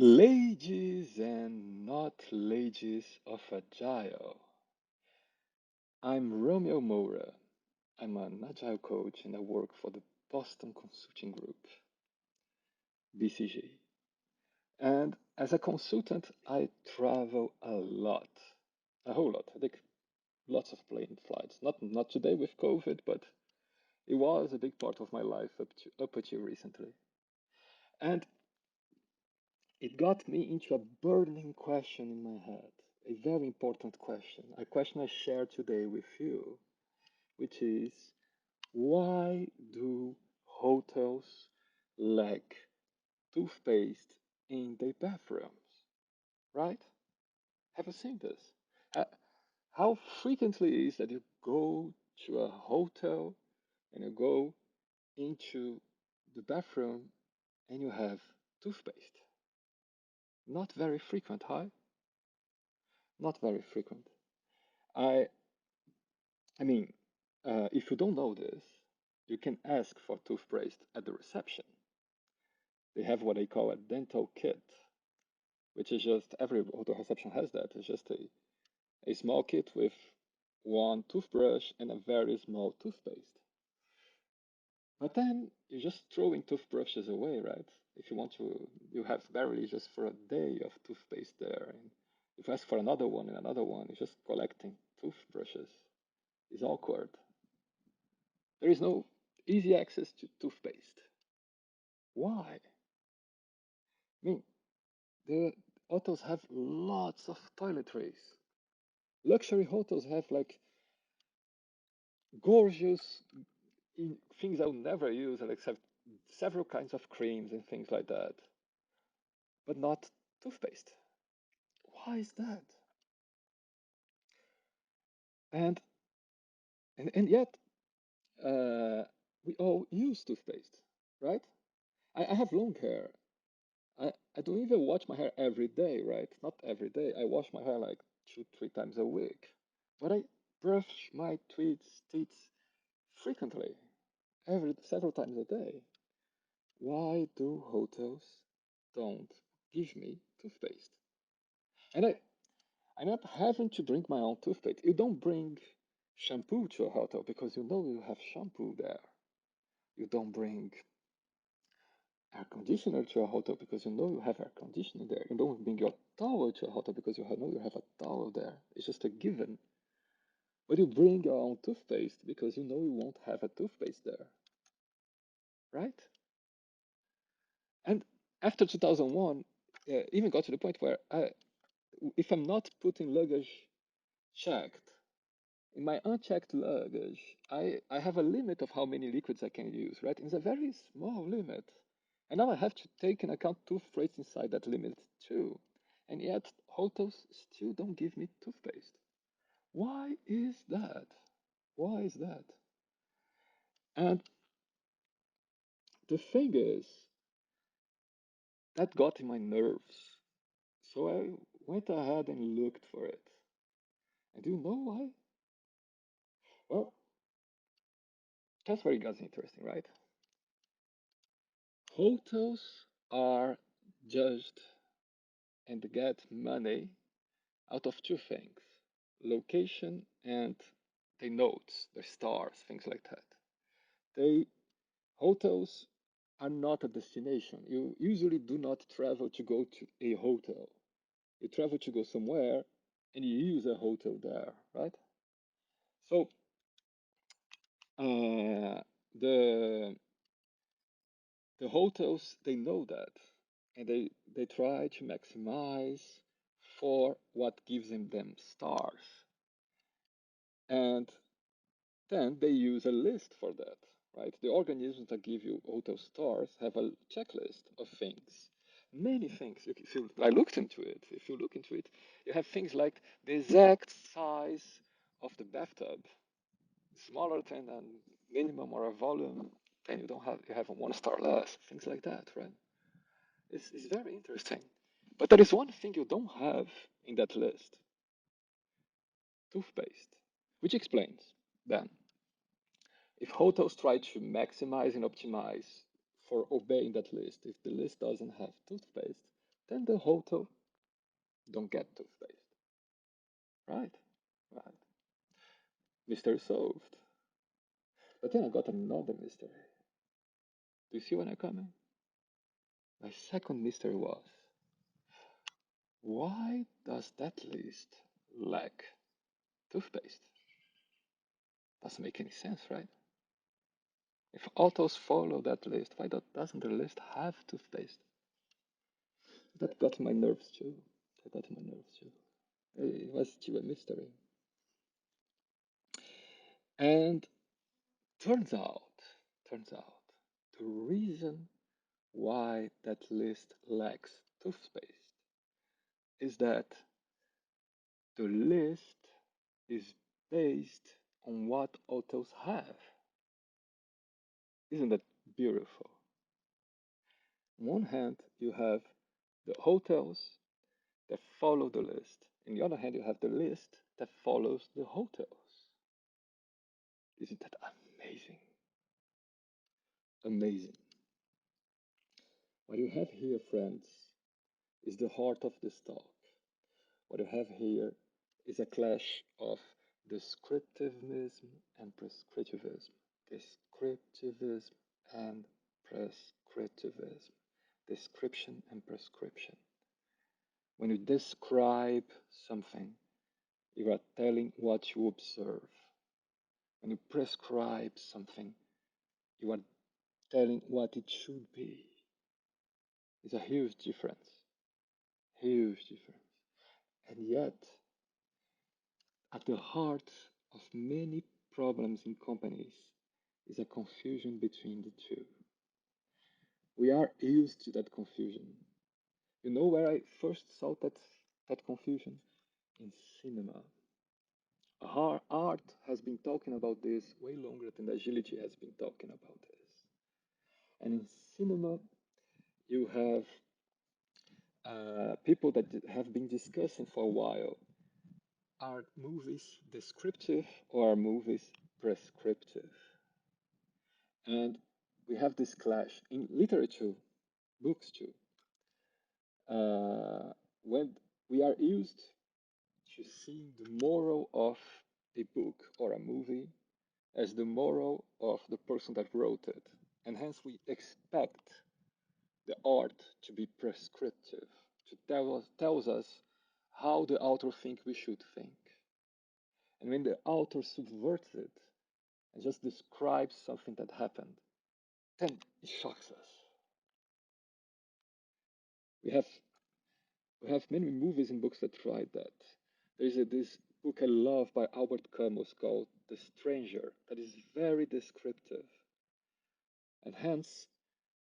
Ladies and not ladies of Agile. I'm Romeu Moura. I'm an Agile coach and I work for the Boston Consulting Group, BCG. And as a consultant, I travel a lot, a whole lot. I take lots of plane flights. Not today with COVID, but it was a big part of my life up until recently. And it got me into a burning question in my head, a very important question, a question I share today with you, which is why do hotels lack toothpaste in their bathrooms? Right? Have you seen this? Uh, How frequently is that you go to a hotel and you go into the bathroom and you have toothpaste? Not very frequent, huh? Not very frequent. I I mean, if you don't know this, you can ask for toothpaste at the reception. They have what they call a dental kit, which is just every hotel reception has that. It's just a small kit with one toothbrush and a very small toothpaste. But then you're just throwing toothbrushes away, right? If you want to, you have barely just for a day of toothpaste there. And if you ask for another one and another one, you're just collecting toothbrushes. It's awkward. There is no easy access to toothpaste. Why? I mean, the hotels have lots of toiletries. Luxury hotels have like gorgeous things I would never use, except several kinds of creams and things like that, but not toothpaste. Why is that? And and yet uh, we all use toothpaste, right? I have long hair. I don't even wash my hair every day, right? Not every day. I wash my hair like two, three times a week. But I brush my teeth frequently, every several times a day. Why do hotels don't give me toothpaste? And I'm not having to bring my own toothpaste. You don't bring shampoo to a hotel because you know you have shampoo there. You don't bring air conditioner to a hotel because you know you have air conditioner there. You don't bring your towel to a hotel because know you have a towel there. It's just a given. But you bring your own toothpaste because you know you won't have a toothpaste there, right? And after 2001, even got to the point where if I'm not putting luggage checked, in my unchecked luggage, I have a limit of how many liquids I can use, right? It's a very small limit. And now I have to take into account toothpaste inside that limit too. And yet hotels still don't give me toothpaste. Why is that? Why is that? And the thing is, that got in my nerves. So I went ahead and looked for it. And do you know why? Well, that's where it gets interesting, right? Hotels are judged and get money out of two things: location and the notes, the stars, things like that. They hotels are not a destination. You usually do not travel to go to a hotel. You travel to go somewhere and you use a hotel there, right? So uh, the the hotels they know that, and they try to maximize for what gives them stars, and then they use a list for that, right? The organisms that give you hotel stars have a checklist of things, many things. If you I looked into it, if you look into it, you have things like the exact size of the bathtub, smaller than a minimum or a volume, then you have a 1 star less, things like that, right? It's very interesting. But there is one thing you don't have in that list: toothpaste, which explains then if hotels try to maximize and optimize for obeying that list, if the list doesn't have toothpaste, then the hotel don't get toothpaste. Right? Right. Mystery solved. But then I got another mystery. Do you see when I come in? My second mystery was, why does that list lack toothpaste? Doesn't make any sense, right? If autos follow that list, why doesn't the list have toothpaste? That got my nerves too. That got my nerves too. It was still a mystery. And turns out, turns out, the reason why that list lacks toothpaste is that the list is based on what autos have. Isn't that beautiful? On one hand, you have the hotels that follow the list. On the other hand, you have the list that follows the hotels. Isn't that amazing? Amazing. What you have here, friends, is the heart of this talk. What you have here is a clash of descriptivism and prescriptivism. Descriptivism and prescriptivism. Description and prescription. When you describe something, you are telling what you observe. When you prescribe something, you are telling what it should be. It's a huge difference. Huge difference. And yet, at the heart of many problems in companies is a confusion between the two. We are used to that confusion. You know where I first saw that confusion? In cinema. Art has been talking about this way longer than agility has been talking about this. And in cinema, you have people that have been discussing for a while, are movies descriptive or are movies prescriptive? And we have this clash in literature, books too. When we are used to seeing the moral of a book or a movie as the moral of the person that wrote it. And hence we expect the art to be prescriptive, to tells us how the author thinks we should think. And when the author subverts it and just describes something that happened, then it shocks us. We have we have many movies and books that tried that. There's this book I love by Albert Camus called The Stranger that is very descriptive, and hence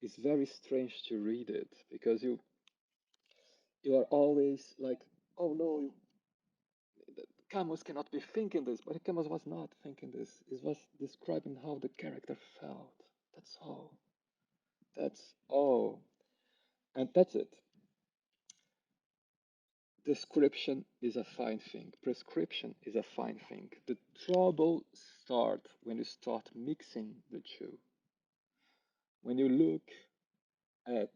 it's very strange to read it because you are always like, oh no, Camus cannot be thinking this, but Camus was not thinking this. He was describing how the character felt. That's all. That's all. And that's it. Description is a fine thing. Prescription is a fine thing. The trouble starts when you start mixing the two. When you look at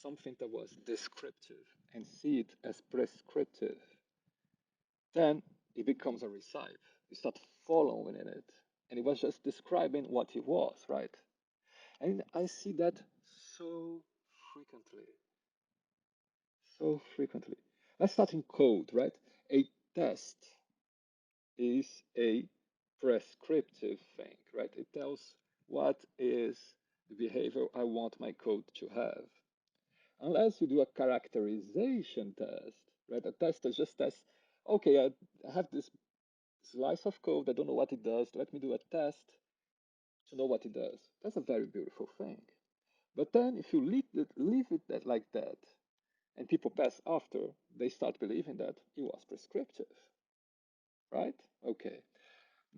something that was descriptive and see it as prescriptive, then it becomes a recipe. You start following in it. And it was just describing what it was, right? And I see that so frequently. So frequently. Let's start in code, right? A test is a prescriptive thing, right? It tells what is the behavior I want my code to have. Unless you do a characterization test, right? A test that just tests, okay, I have this slice of code, I don't know what it does, let me do a test to know what it does. That's a very beautiful thing. But then if you leave it like that, and people pass after, they start believing that it was prescriptive, right? Okay.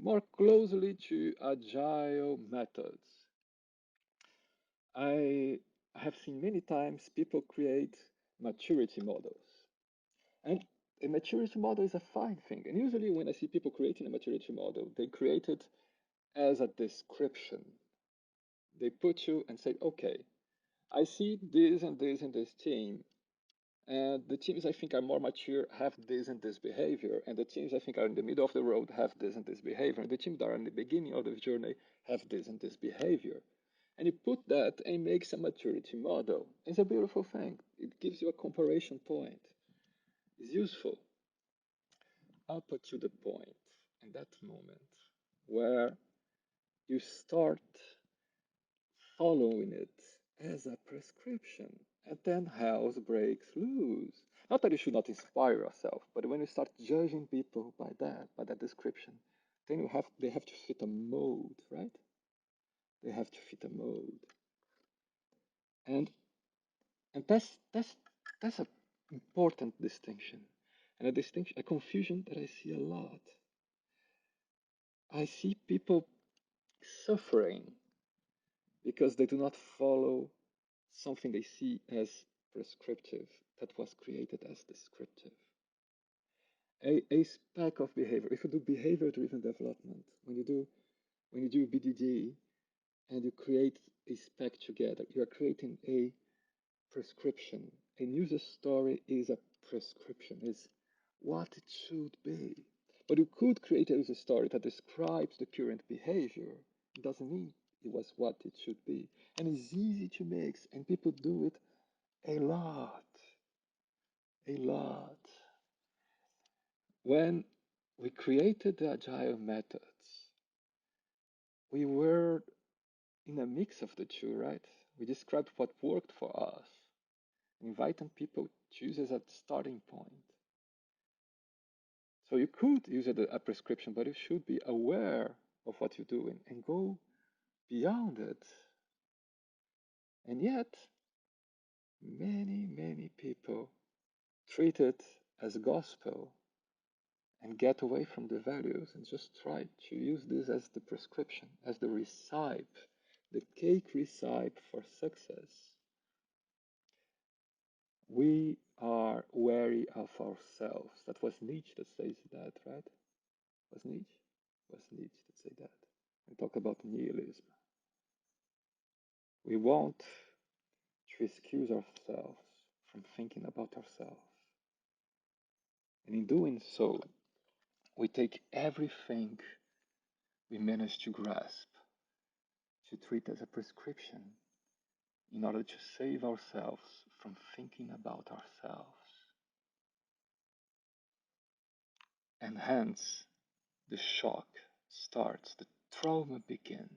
More closely to agile methods. I have seen many times people create maturity models. And a maturity model is a fine thing. And usually when I see people creating a maturity model, they create it as a description. They put you and say, okay, I see this and this and this team. And the teams I think are more mature have this and this behavior, and the teams I think are in the middle of the road have this and this behavior, and the teams that are in the beginning of the journey have this and this behavior. And you put that and makes a maturity model. It's a beautiful thing. It gives you a comparison point. It's useful up to the point in that moment where you start following it as a prescription. And then hell breaks loose. Not that you should not inspire yourself, but when you start judging people by that description, then they have to fit a mold, right? They have to fit a mold. And that's a important distinction. And a confusion that I see a lot. I see people suffering because they do not follow something they see as prescriptive that was created as descriptive. A spec of behavior. If you do behavior-driven development, when you do BDD and you create a spec together, you are creating a prescription. A user story is a prescription, is what it should be. But you could create a user story that describes the current behavior. It doesn't mean it was what it should be. And it's easy to mix, and people do it a lot. A lot. When we created the Agile methods, we were in a mix of the two, right? We described what worked for us, inviting people to use as a starting point. So you could use it as a prescription, but you should be aware of what you're doing and go beyond it. And yet, many people treat it as gospel and get away from the values and just try to use this as the prescription, as the recipe, the cake recipe for success. We are wary of ourselves. That was Nietzsche that says that, right? Was Nietzsche? Was Nietzsche that said that? We talk about nihilism. We want to excuse ourselves from thinking about ourselves. And in doing so, we take everything we manage to grasp to treat as a prescription in order to save ourselves from thinking about ourselves. And hence, the shock starts, the trauma begins.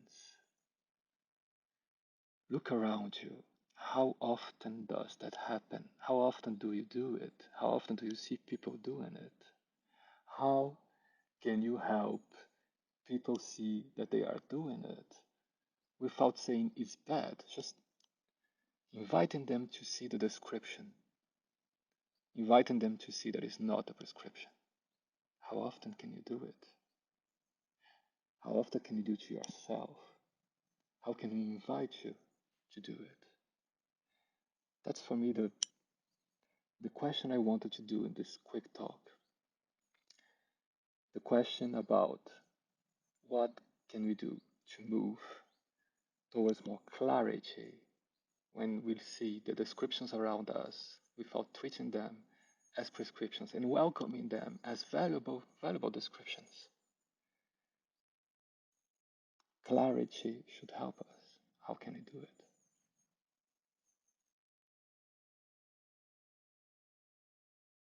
Look around you. How often does that happen? How often do you do it? How often do you see people doing it? How can you help people see that they are doing it without saying it's bad? Just inviting them to see the description, inviting them to see that it's not a prescription. How often can you do it? How often can you do it to yourself? How can we invite you to do it? That's for me the question I wanted to do in this quick talk. The question about what can we do to move towards more clarity when we see the descriptions around us without treating them as prescriptions and welcoming them as valuable descriptions. Clarity should help us. How can we do it?